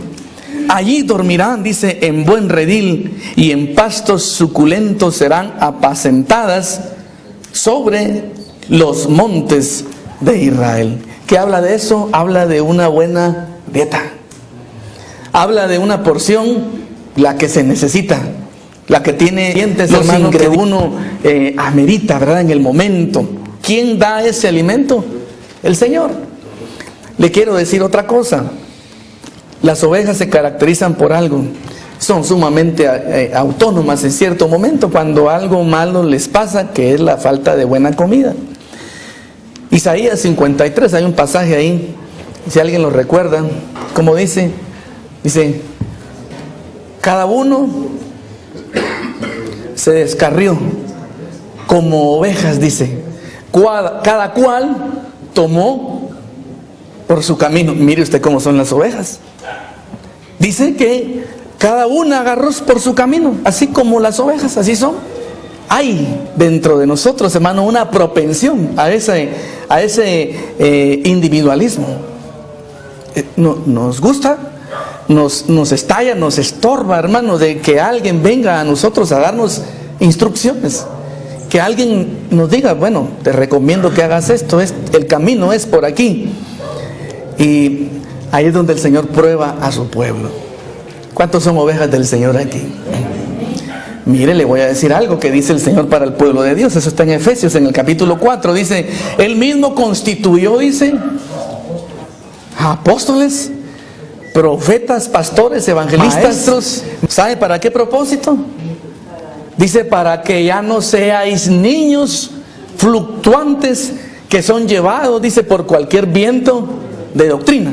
Allí dormirán, dice, en buen redil, y en pastos suculentos serán apacentadas sobre los montes de Israel. ¿Qué habla de eso? Habla de una buena dieta. Habla de una porción, la que se necesita, la que tiene dientes, hermano, que uno amerita, ¿verdad?, en el momento. ¿Quién da ese alimento? El Señor. Le quiero decir otra cosa. Las ovejas se caracterizan por algo. Son sumamente autónomas en cierto momento cuando algo malo les pasa, que es la falta de buena comida. Isaías 53, hay un pasaje ahí, si alguien lo recuerda, como dice, cada uno se descarrió como ovejas, dice, cada cual tomó por su camino. Mire usted cómo son las ovejas. Dice que cada una agarró por su camino, así como las ovejas, así son. hay dentro de nosotros, hermano, una propensión a ese individualismo. Nos gusta, nos estalla, nos estorba, hermano, de que alguien venga a nosotros a darnos instrucciones. Que alguien nos diga, bueno, te recomiendo que hagas esto, el camino es por aquí. Y ahí es donde el Señor prueba a su pueblo. ¿Cuántos son ovejas del Señor aquí? Mire, le voy a decir algo que dice el Señor para el pueblo de Dios. Eso está en Efesios, en el capítulo 4. Dice, Él mismo constituyó, dice, apóstoles, profetas, pastores, evangelistas, maestros. ¿Sabe para qué propósito? Dice, para que ya no seáis niños fluctuantes que son llevados, dice, por cualquier viento de doctrina.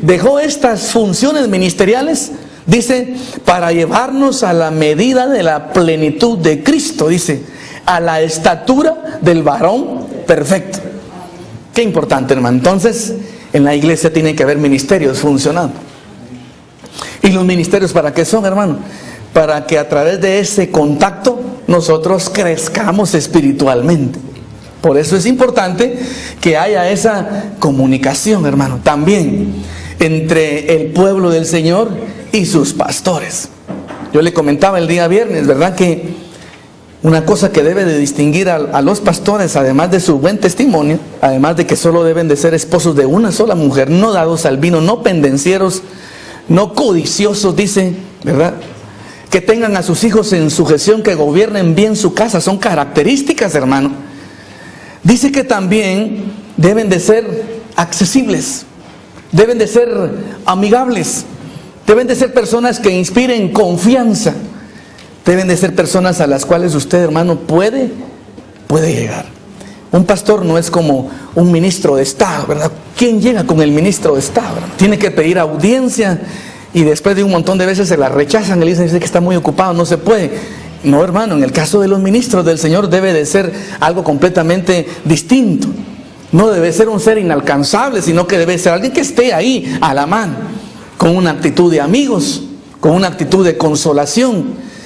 Dejó estas funciones ministeriales, dice, para llevarnos a la medida de la plenitud de Cristo, dice, a la estatura del varón perfecto. Qué importante, hermano. Entonces, en la iglesia tiene que haber ministerios funcionando. ¿Y los ministerios para qué son, hermano? Para que a través de ese contacto nosotros crezcamos espiritualmente. Por eso es importante que haya esa comunicación, hermano, también entre el pueblo del Señor y sus pastores. Yo le comentaba el día viernes, ¿verdad?, que una cosa que debe de distinguir a los pastores, además de su buen testimonio, además de que solo deben de ser esposos de una sola mujer, no dados al vino, no pendencieros, no codiciosos, dice, ¿verdad?, que tengan a sus hijos en sujeción, que gobiernen bien su casa, son características, hermano. Dice que también deben de ser accesibles, deben de ser amigables, deben de ser personas que inspiren confianza, deben de ser personas a las cuales usted, hermano, puede llegar. Un pastor no es como un ministro de Estado, ¿verdad? ¿Quién llega con el ministro de Estado, ¿verdad? Tiene que pedir audiencia y después de un montón de veces se la rechazan, le dicen que está muy ocupado, no se puede. No, hermano, en el caso de los ministros del Señor debe de ser algo completamente distinto. No debe ser un ser inalcanzable, sino que debe ser alguien que esté ahí a la mano, con una actitud de amigos, con una actitud de consolación,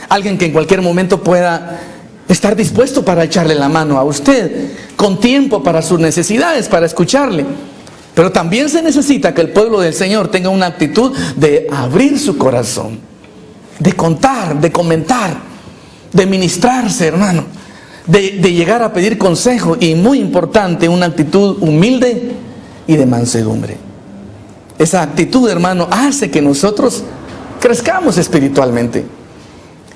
alguien que en cualquier momento pueda estar dispuesto para echarle la mano a usted, con tiempo para sus necesidades, para escucharle. Pero también se necesita que el pueblo del Señor tenga una actitud de abrir su corazón, de contar, de comentar, de ministrarse, hermano, de llegar a pedir consejo, y muy importante, una actitud humilde y de mansedumbre. Esa actitud, hermano, hace que nosotros crezcamos espiritualmente.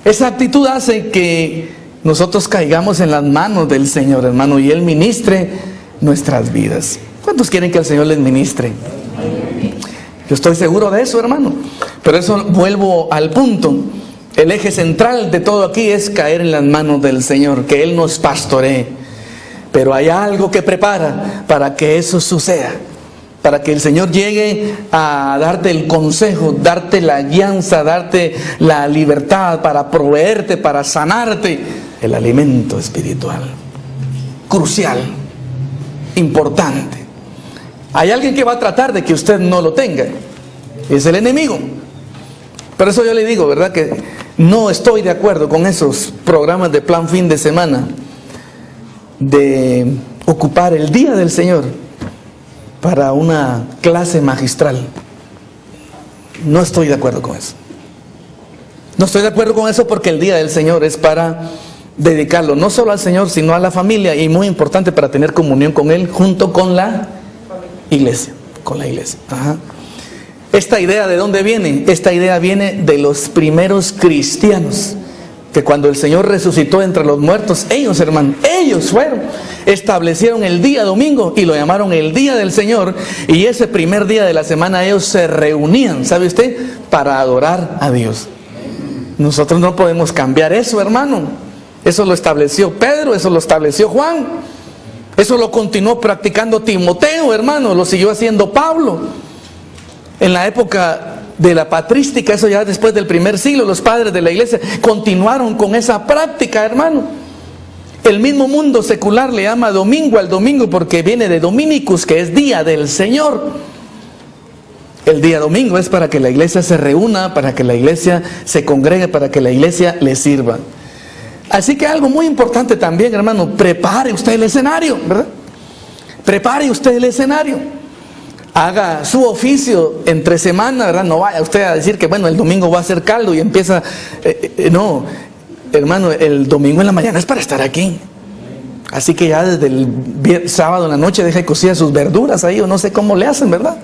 Esa actitud hace que nosotros caigamos en las manos del Señor, hermano, y Él ministre nuestras vidas. ¿Cuántos quieren que el Señor les ministre? Yo estoy seguro de eso, hermano. Pero eso, vuelvo al punto. El eje central de todo aquí es caer en las manos del Señor, que Él nos pastoree. Pero hay algo que prepara para que eso suceda, para que el Señor llegue a darte el consejo, darte la guianza, darte la libertad, para proveerte, para sanarte, el alimento espiritual. Crucial, importante. Hay alguien que va a tratar de que usted no lo tenga, es el enemigo. Por eso yo le digo, ¿verdad?, que no estoy de acuerdo con esos programas de plan fin de semana, de ocupar el día del Señor para una clase magistral. No estoy de acuerdo con eso. No estoy de acuerdo con eso, porque el día del Señor es para dedicarlo no solo al Señor, sino a la familia, y muy importante para tener comunión con Él junto con la iglesia, con la iglesia. Ajá. Esta idea, ¿de dónde viene? Esta idea viene de los primeros cristianos, que cuando el Señor resucitó entre los muertos, ellos, hermano, ellos fueron, establecieron el día domingo y lo llamaron el día del Señor, y ese primer día de la semana ellos se reunían, ¿sabe usted?, para adorar a Dios. Nosotros no podemos cambiar eso, hermano. Eso lo estableció Pedro, eso lo estableció Juan, eso lo continuó practicando Timoteo, hermano, lo siguió haciendo Pablo. En la época de la patrística, eso ya después del primer siglo, los padres de la iglesia continuaron con esa práctica, hermano. El mismo mundo secular le llama domingo al domingo porque viene de Dominicus, que es día del Señor. El día domingo es para que la iglesia se reúna, para que la iglesia se congregue, para que la iglesia le sirva. Así que algo muy importante también, hermano, prepare usted el escenario, ¿verdad? Prepare usted el escenario. Haga su oficio entre semana, ¿verdad? No vaya usted a decir que, bueno, el domingo va a hacer caldo y empieza... no, hermano, el domingo en la mañana es para estar aquí. Así que ya desde el sábado en la noche deja cocidas sus verduras ahí, o no sé cómo le hacen, ¿verdad?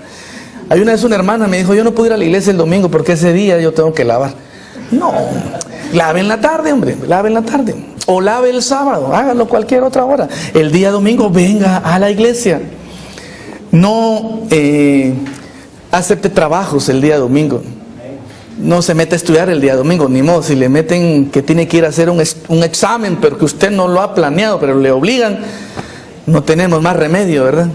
Hay una vez una hermana me dijo, yo no puedo ir a la iglesia el domingo porque ese día yo tengo que lavar. No, lave en la tarde, hombre, lave en la tarde. O lave el sábado, hágalo cualquier otra hora. El día domingo venga a la iglesia. No acepte trabajos el día domingo. No se mete a estudiar el día domingo, ni modo. Si le meten que tiene que ir a hacer un examen, pero que usted no lo ha planeado, pero le obligan, no tenemos más remedio, ¿verdad?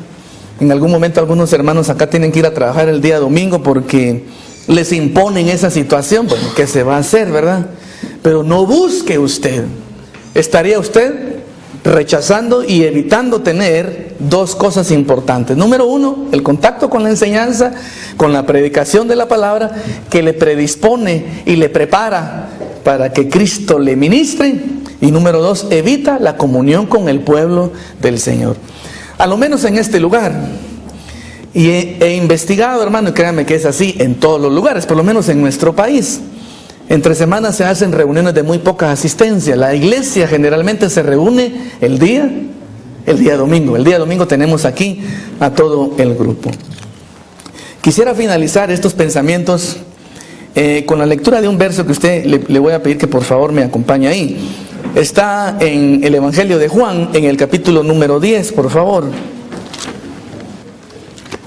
En algún momento algunos hermanos acá tienen que ir a trabajar el día domingo porque les imponen esa situación. Bueno, ¿qué se va a hacer, verdad? Pero no busque usted. Estaría usted rechazando y evitando tener dos cosas importantes. Número uno, el contacto con la enseñanza, con la predicación de la palabra, que le predispone y le prepara para que Cristo le ministre. Y número dos, evita la comunión con el pueblo del Señor. A lo menos en este lugar. Y he investigado, hermano, y créanme que es así en todos los lugares, por lo menos en nuestro país. Entre semanas se hacen reuniones de muy poca asistencia. La iglesia generalmente se reúne el día domingo. El día domingo tenemos aquí a todo el grupo. Quisiera finalizar estos pensamientos con la lectura de un verso que usted le voy a pedir que por favor me acompañe ahí. Está en el Evangelio de Juan, en el capítulo número 10, por favor.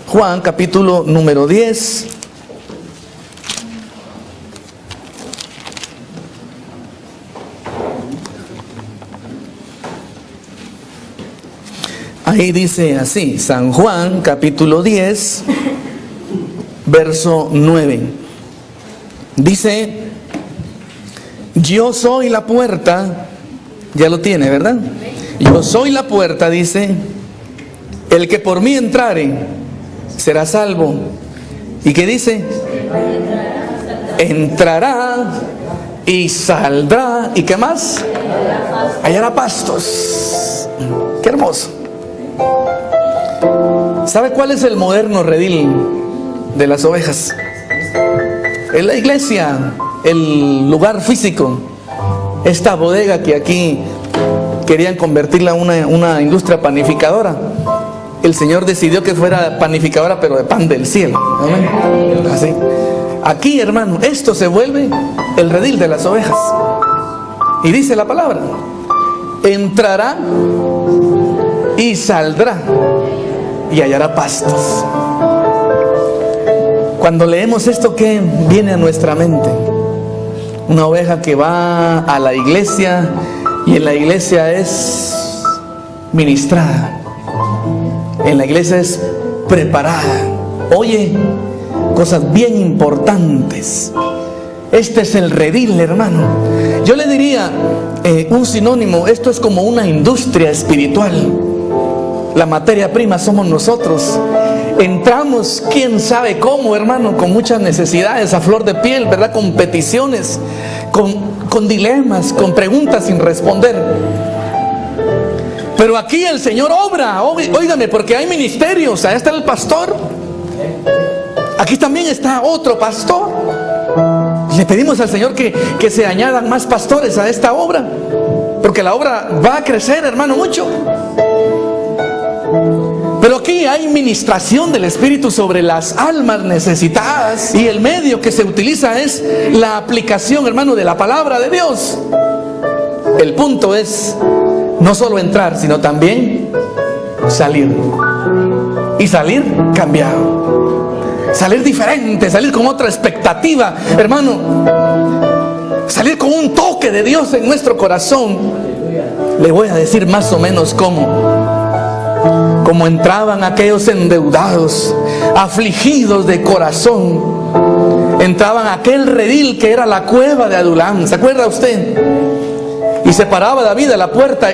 Juan, capítulo número 10. Ahí dice así, San Juan, capítulo 10, verso 9. Dice, yo soy la puerta, ya lo tiene, ¿verdad? Yo soy la puerta, dice, el que por mí entrare será salvo. ¿Y qué dice? Entrará y saldrá. ¿Y qué más? Hallará pastos. Qué hermoso. ¿Sabe cuál es el moderno redil de las ovejas? Es la iglesia, el lugar físico. Esta bodega que aquí querían convertirla en una industria panificadora. El Señor decidió que fuera panificadora, pero de pan del cielo. ¿Amén? Así. Aquí, hermano, esto se vuelve el redil de las ovejas. Y dice la palabra, entrará y saldrá y hallará pastos. Cuando leemos esto, ¿qué viene a nuestra mente? Una oveja que va a la iglesia y en la iglesia es ministrada. En la iglesia es preparada. Oye, cosas bien importantes. Este es el redil, hermano. Yo le diría un sinónimo, esto es como una industria espiritual. La materia prima somos nosotros. Entramos, quién sabe cómo, hermano, con muchas necesidades a flor de piel, ¿verdad? Con peticiones, con dilemas, con preguntas sin responder. Pero aquí el Señor obra, óigame, porque hay ministerios. Allá está el pastor, aquí también está otro pastor. Le pedimos al Señor que se añadan más pastores a esta obra, porque la obra va a crecer, hermano, mucho. Pero aquí hay ministración del Espíritu sobre las almas necesitadas, y el medio que se utiliza es la aplicación, hermano, de la palabra de Dios. El punto es no solo entrar, sino también salir. Y salir cambiado, salir diferente, salir con otra expectativa, hermano, salir con un toque de Dios en nuestro corazón. Le voy a decir más o menos como entraban aquellos endeudados, afligidos de corazón. Entraban a aquel redil que era la cueva de Adulam. ¿Se acuerda usted? Y se paraba David a la puerta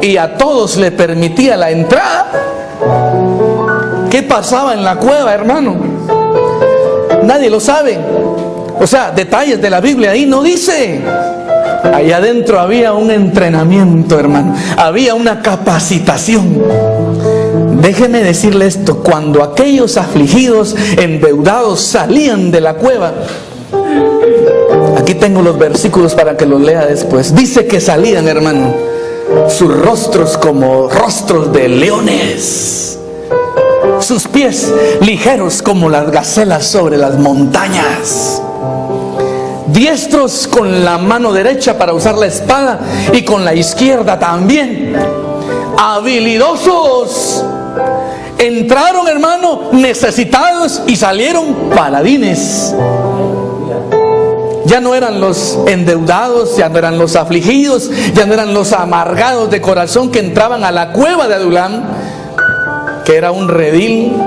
y a todos le permitía la entrada. ¿Qué pasaba en la cueva, hermano? Nadie lo sabe. O sea, detalles de la Biblia ahí no dice. Allá adentro había un entrenamiento, hermano. Había una capacitación. Déjeme decirle esto: cuando aquellos afligidos, endeudados, salían de la cueva, aquí tengo los versículos para que los lea después. Dice que salían, hermano, sus rostros como rostros de leones, sus pies ligeros como las gacelas sobre las montañas, diestros con la mano derecha para usar la espada y con la izquierda también, habilidosos. Entraron, hermano, necesitados y salieron paladines. Ya no eran los endeudados, ya no eran los afligidos, ya no eran los amargados de corazón que entraban a la cueva de Adulam, que era un redil.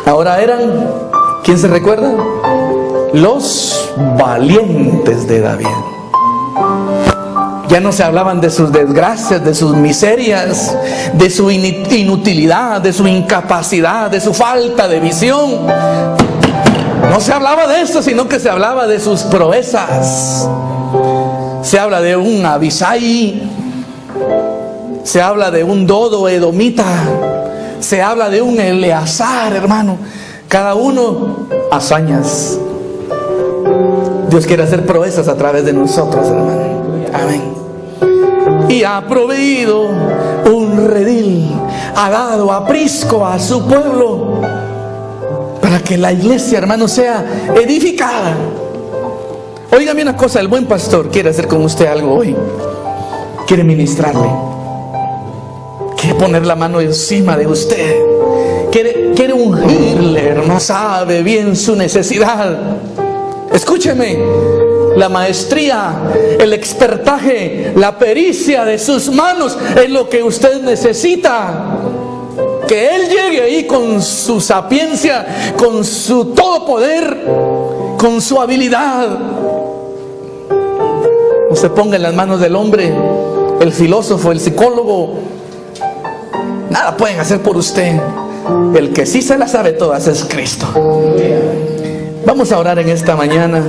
Ahora eran, ¿quién se recuerda? Los valientes de David. Ya no se hablaban de sus desgracias, de sus miserias, de su inutilidad, de su incapacidad, de su falta de visión. No se hablaba de eso, sino que se hablaba de sus proezas. Se habla de un Abisai, se habla de un Dodo edomita, se habla de un Eleazar, hermano. Cada uno hazañas. Dios quiere hacer proezas a través de nosotros, hermano. Amén. Y ha proveído un redil, ha dado aprisco a su pueblo para que la iglesia, hermano, sea edificada. Óigame una cosa: el buen pastor quiere hacer con usted algo hoy. Quiere ministrarle, quiere poner la mano encima de usted, quiere ungirle, hermano. Sabe bien su necesidad. Escúcheme: la maestría, el expertaje, la pericia de sus manos es lo que usted necesita. Que Él llegue ahí con su sapiencia, con su todo poder, con su habilidad. No se ponga en las manos del hombre, el filósofo, el psicólogo. Nada pueden hacer por usted. El que sí se las sabe todas es Cristo. Vamos a orar en esta mañana.